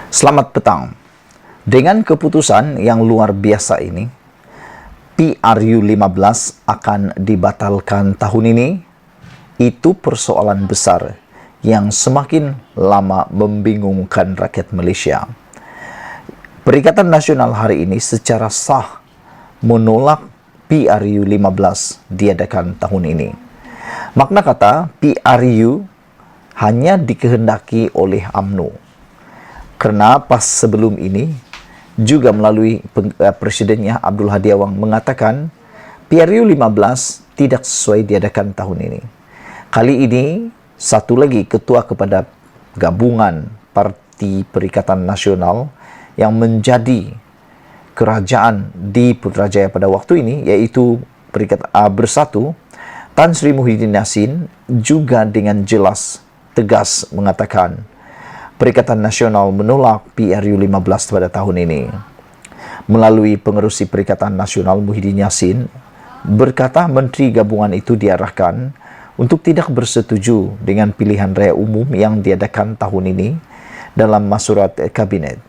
Selamat petang. Dengan keputusan yang luar biasa ini, PRU 15 akan dibatalkan tahun ini. Itu persoalan besar yang semakin lama membingungkan rakyat Malaysia. Perikatan Nasional hari ini secara sah menolak PRU 15 diadakan tahun ini. Makna kata, PRU hanya dikehendaki oleh UMNO. Kerana pas sebelum ini, juga melalui Presidennya Abdul Hadi Awang mengatakan PRU 15 tidak sesuai diadakan tahun ini. Kali ini, satu lagi ketua kepada gabungan Parti Perikatan Nasional yang menjadi kerajaan di Putrajaya pada waktu ini, iaitu Bersatu, Tan Sri Muhyiddin Yassin juga dengan jelas tegas mengatakan Perikatan Nasional menolak PRU 15 pada tahun ini. Melalui pengerusi Perikatan Nasional Muhyiddin Yassin berkata Menteri Gabungan itu diarahkan untuk tidak bersetuju dengan pilihan raya umum yang diadakan tahun ini dalam Masurat Kabinet.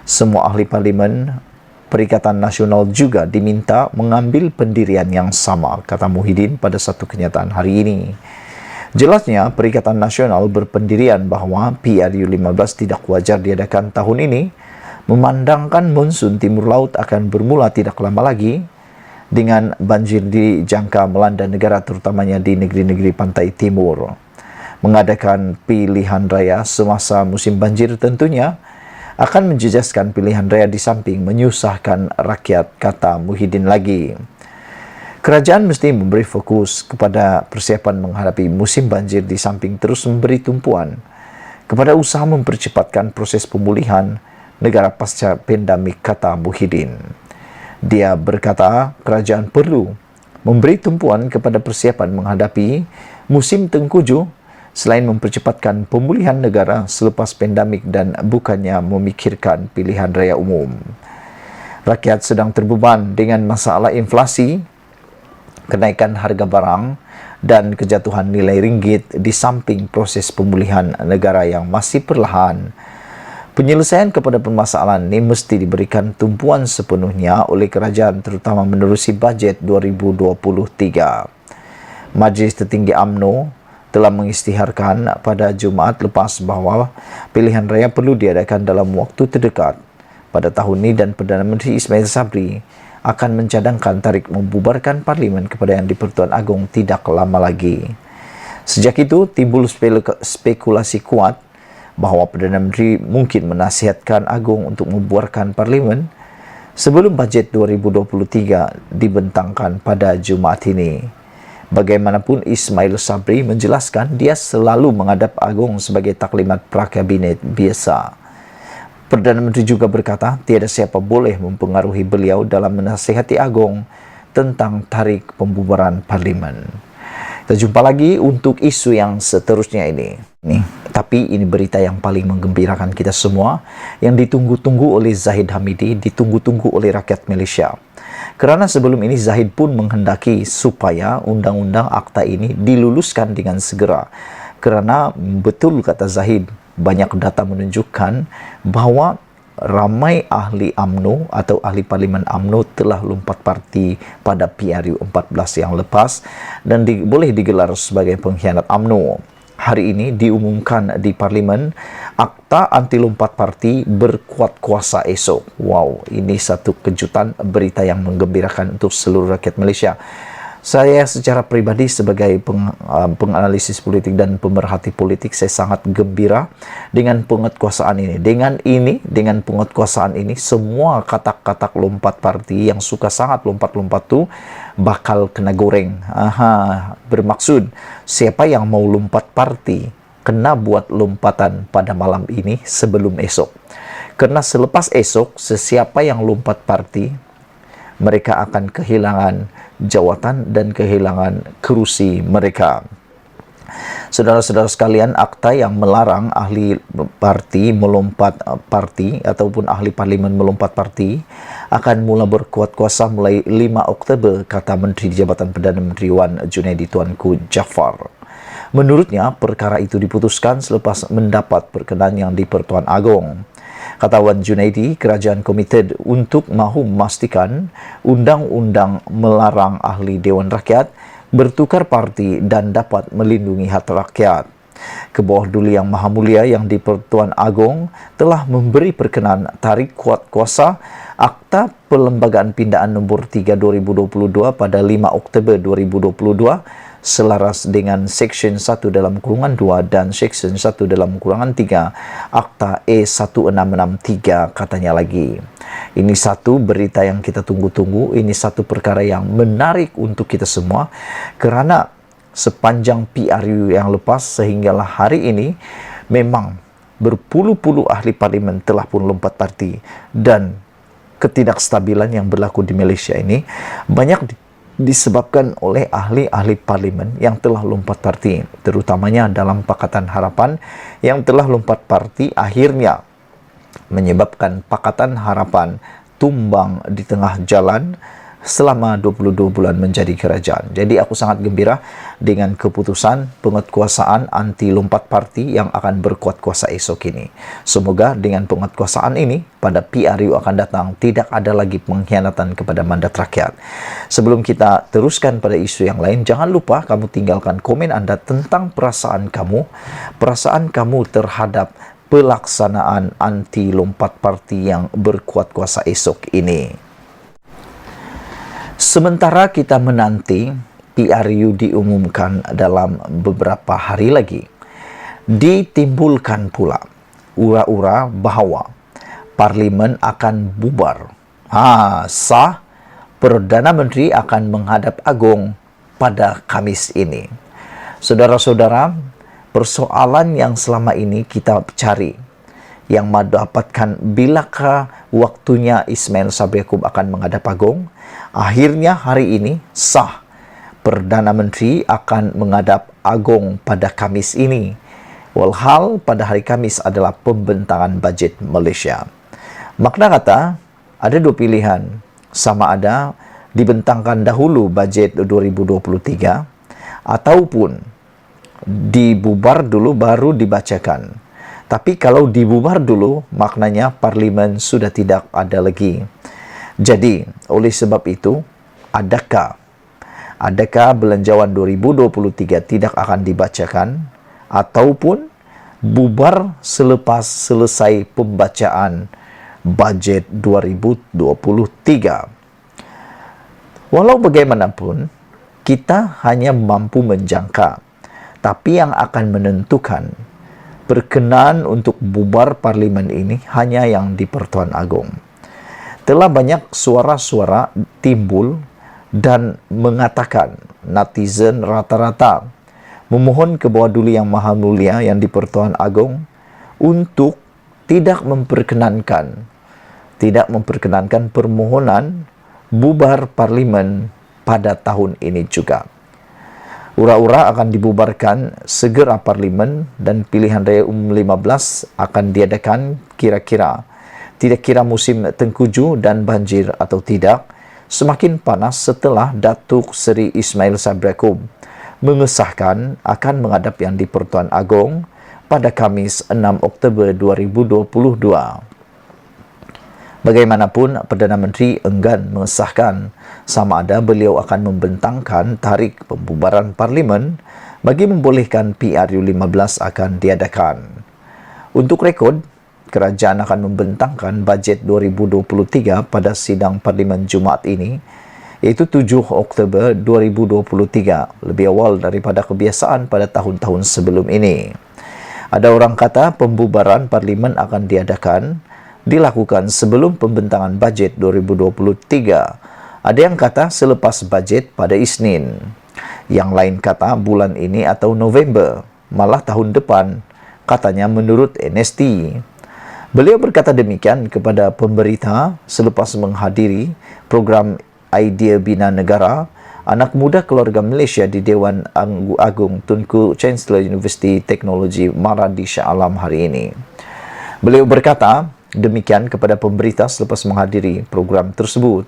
Semua ahli parlimen Perikatan Nasional juga diminta mengambil pendirian yang sama, kata Muhyiddin pada satu kenyataan hari ini. Jelasnya, Perikatan Nasional berpendirian bahawa PRU 15 tidak wajar diadakan tahun ini, memandangkan monsun Timur Laut akan bermula tidak lama lagi dengan banjir dijangka melanda negara terutamanya di negeri-negeri pantai timur. Mengadakan pilihan raya semasa musim banjir tentunya akan menjejaskan pilihan raya di samping menyusahkan rakyat, kata Muhyiddin lagi. Kerajaan mesti memberi fokus kepada persiapan menghadapi musim banjir di samping terus memberi tumpuan kepada usaha mempercepatkan proses pemulihan negara pasca pandemik, kata Muhyiddin. Dia berkata kerajaan perlu memberi tumpuan kepada persiapan menghadapi musim tengkujuh selain mempercepatkan pemulihan negara selepas pandemik dan bukannya memikirkan pilihan raya umum. Rakyat sedang terbeban dengan masalah inflasi, kenaikan harga barang dan kejatuhan nilai ringgit di samping proses pemulihan negara yang masih perlahan. Penyelesaian kepada permasalahan ini mesti diberikan tumpuan sepenuhnya oleh kerajaan terutama menerusi bajet 2023. Majlis Tertinggi UMNO telah mengisytiharkan pada Jumaat lepas bahawa pilihan raya perlu diadakan dalam waktu terdekat pada tahun ini dan Perdana Menteri Ismail Sabri akan mencadangkan tarikh membubarkan Parlimen kepada Yang di-Pertuan Agong tidak lama lagi. Sejak itu, timbul spekulasi kuat bahawa Perdana Menteri mungkin menasihatkan Agong untuk membubarkan Parlimen sebelum bajet 2023 dibentangkan pada Jumaat ini. Bagaimanapun, Ismail Sabri menjelaskan dia selalu menghadap Agong sebagai taklimat prakabinet biasa. Perdana Menteri juga berkata tiada siapa boleh mempengaruhi beliau dalam menasihati Agong tentang tarikh pembubaran Parlimen. Kita jumpa lagi untuk isu yang seterusnya ini. Tapi ini berita yang paling menggembirakan kita semua, yang ditunggu-tunggu oleh Zahid Hamidi, ditunggu-tunggu oleh rakyat Malaysia. Kerana sebelum ini Zahid pun menghendaki supaya undang-undang akta ini diluluskan dengan segera. Kerana betul kata Zahid, banyak data menunjukkan bahawa ramai ahli UMNO atau ahli Parlimen UMNO telah lompat parti pada PRU 14 yang lepas dan boleh digelar sebagai pengkhianat UMNO. Hari ini diumumkan di Parlimen akta anti lompat parti berkuat kuasa esok. Wow, ini satu kejutan, berita yang menggembirakan untuk seluruh rakyat Malaysia. Saya secara pribadi sebagai penganalisis politik dan pemerhati politik, saya sangat gembira dengan penguatkuasaan ini. Dengan penguatkuasaan ini, semua katak-katak lompat parti yang suka sangat lompat-lompat tu bakal kena goreng. Bermaksud, siapa yang mau lompat parti, kena buat lompatan pada malam ini sebelum esok. Kerana selepas esok, sesiapa yang lompat parti, mereka akan kehilangan jawatan dan kehilangan kerusi mereka. Saudara-saudara sekalian, akta yang melarang ahli parti melompat parti ataupun ahli parlimen melompat parti akan mula berkuat kuasa mulai 5 Oktober, kata Menteri Jabatan Perdana Menteri Wan Junaidi Tuanku Jaafar. Menurutnya, perkara itu diputuskan selepas mendapat perkenan Yang di-Pertuan Agong. Kata Wan Junaidi, kerajaan komited untuk mahu memastikan undang-undang melarang ahli Dewan Rakyat bertukar parti dan dapat melindungi hak rakyat. Kebawah Duli Yang Maha Mulia yang di-Pertuan Agong telah memberi perkenan tarik kuat kuasa Akta Perlembagaan Pindaan Nombor 3 2022 pada 5 Oktober 2022 selaras dengan Seksyen 1 dalam kurungan 2 dan Seksyen 1 dalam kurungan 3 Akta E1663, katanya lagi. Ini satu berita yang kita tunggu-tunggu, ini satu perkara yang menarik untuk kita semua, kerana sepanjang PRU yang lepas sehinggalah hari ini memang berpuluh-puluh ahli parlimen telah pun lompat parti, dan ketidakstabilan yang berlaku di Malaysia ini banyak disebabkan oleh ahli-ahli parlimen yang telah lompat parti, terutamanya dalam Pakatan Harapan yang telah lompat parti, akhirnya menyebabkan Pakatan Harapan tumbang di tengah jalan selama 22 bulan menjadi kerajaan. Jadi aku sangat gembira dengan keputusan penguatkuasaan anti lompat parti yang akan berkuat kuasa esok ini. Semoga dengan penguatkuasaan ini pada PRU akan datang tidak ada lagi pengkhianatan kepada mandat rakyat. Sebelum kita teruskan pada isu yang lain, jangan lupa kamu tinggalkan komen Anda tentang perasaan kamu terhadap pelaksanaan anti lompat parti yang berkuat kuasa esok ini. Sementara kita menanti PRU diumumkan dalam beberapa hari lagi, ditimbulkan pula ura-ura bahawa Parlimen akan bubar. Sah, Perdana Menteri akan menghadap Agong pada Khamis ini. Saudara-saudara, persoalan yang selama ini kita cari, yang mendapatkan bilakah waktunya Ismail Sabri Yaakob akan menghadap Agong, akhirnya hari ini sah, Perdana Menteri akan menghadap Agong pada Khamis ini. Walhal pada hari Khamis adalah pembentangan bajet Malaysia. Makna kata, ada dua pilihan, sama ada dibentangkan dahulu bajet 2023 ataupun dibubar dulu baru dibacakan. Tapi kalau dibubar dulu, maknanya parlimen sudah tidak ada lagi. Jadi, oleh sebab itu, adakah belanjawan 2023 tidak akan dibacakan ataupun bubar selepas selesai pembacaan bajet 2023? Walau bagaimanapun, kita hanya mampu menjangka, tapi yang akan menentukan berkenan untuk bubar parlimen ini hanya yang di-Pertuan Agong. Telah banyak suara-suara timbul dan mengatakan, netizen rata-rata memohon ke Bawah Duli Yang Maha Mulia yang di-Pertuan Agong untuk tidak memperkenankan permohonan bubar parlimen pada tahun ini juga. Ura-ura akan dibubarkan segera parlimen dan pilihan raya umum 15 akan diadakan kira-kira. Tidak kira musim tengkujuh dan banjir atau tidak, semakin panas setelah Datuk Seri Ismail Sabri Yaakob mengesahkan akan menghadap yang di-Pertuan Agong pada Khamis 6 Oktober 2022. Bagaimanapun, Perdana Menteri enggan mengesahkan sama ada beliau akan membentangkan tarikh pembubaran parlimen bagi membolehkan PRU 15 akan diadakan. Untuk rekod, kerajaan akan membentangkan bajet 2023 pada sidang parlimen Jumaat ini, iaitu 7 Oktober 2023, lebih awal daripada kebiasaan pada tahun-tahun sebelum ini. Ada orang kata pembubaran parlimen akan dilakukan sebelum pembentangan bajet 2023. Ada yang kata selepas bajet pada Isnin. Yang lain kata bulan ini atau November, malah tahun depan, katanya menurut NST. Beliau berkata demikian kepada pemberita selepas menghadiri program Idea Bina Negara Anak Muda Keluarga Malaysia di Dewan Agung Tunku Chancellor Universiti Teknologi Maradi Shah Alam hari ini. Beliau berkata demikian kepada pemberita selepas menghadiri program tersebut.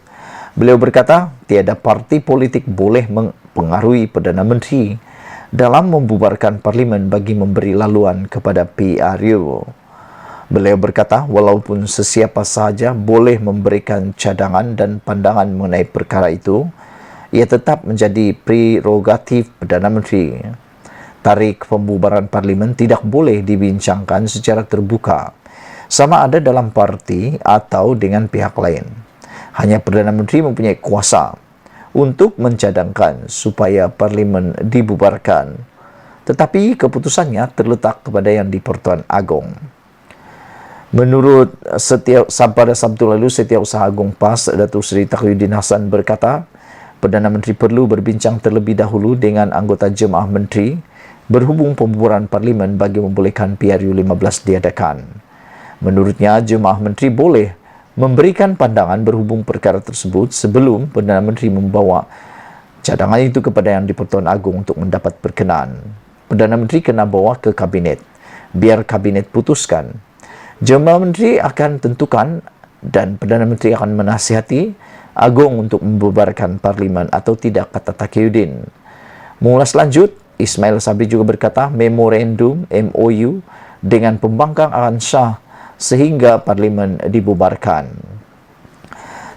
Beliau berkata, tiada parti politik boleh mempengaruhi Perdana Menteri dalam membubarkan parlimen bagi memberi laluan kepada PRU. Beliau berkata, walaupun sesiapa sahaja boleh memberikan cadangan dan pandangan mengenai perkara itu, ia tetap menjadi prerogatif Perdana Menteri. Tarikh pembubaran Parlimen tidak boleh dibincangkan secara terbuka, sama ada dalam parti atau dengan pihak lain. Hanya Perdana Menteri mempunyai kuasa untuk mencadangkan supaya Parlimen dibubarkan, tetapi keputusannya terletak kepada Yang di-Pertuan Agong. Menurut pada Sabtu lalu, Setiausaha Agung PAS, Datuk Seri Taqiyuddin Hasan berkata, Perdana Menteri perlu berbincang terlebih dahulu dengan anggota Jemaah Menteri berhubung pembubaran Parlimen bagi membolehkan PRU 15 diadakan. Menurutnya, Jemaah Menteri boleh memberikan pandangan berhubung perkara tersebut sebelum Perdana Menteri membawa cadangan itu kepada Yang di-Pertuan Agong untuk mendapat perkenan. Perdana Menteri kena bawa ke Kabinet, biar Kabinet putuskan. Jemaah Menteri akan tentukan dan Perdana Menteri akan menasihati Agong untuk membubarkan Parlimen atau tidak, kata Taqiyuddin. Mengulas lanjut, Ismail Sabri juga berkata memorandum MOU dengan pembangkang akan sah sehingga Parlimen dibubarkan.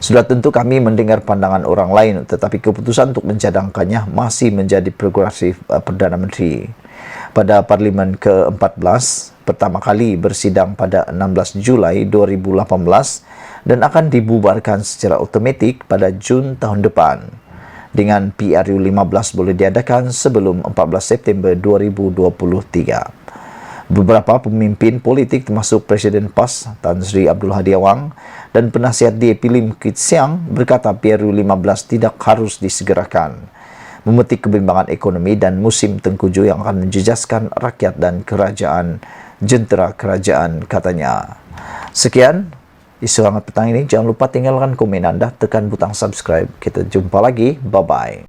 Sudah tentu kami mendengar pandangan orang lain, tetapi keputusan untuk mencadangkannya masih menjadi prerogatif Perdana Menteri. Pada Parlimen ke-14, pertama kali bersidang pada 16 Julai 2018 dan akan dibubarkan secara otomatik pada Jun tahun depan. Dengan PRU 15 boleh diadakan sebelum 14 September 2023. Beberapa pemimpin politik termasuk Presiden PAS Tan Sri Abdul Hadi Awang dan penasihat DAP Lim Kit Siang berkata PRU 15 tidak harus disegerakan, memetik kebimbangan ekonomi dan musim tengkujuh yang akan menjejaskan rakyat dan kerajaan jentera kerajaan, katanya. Sekian isu hangat petang ini. Jangan lupa tinggalkan komen Anda, tekan butang subscribe. Kita jumpa lagi. Bye-bye.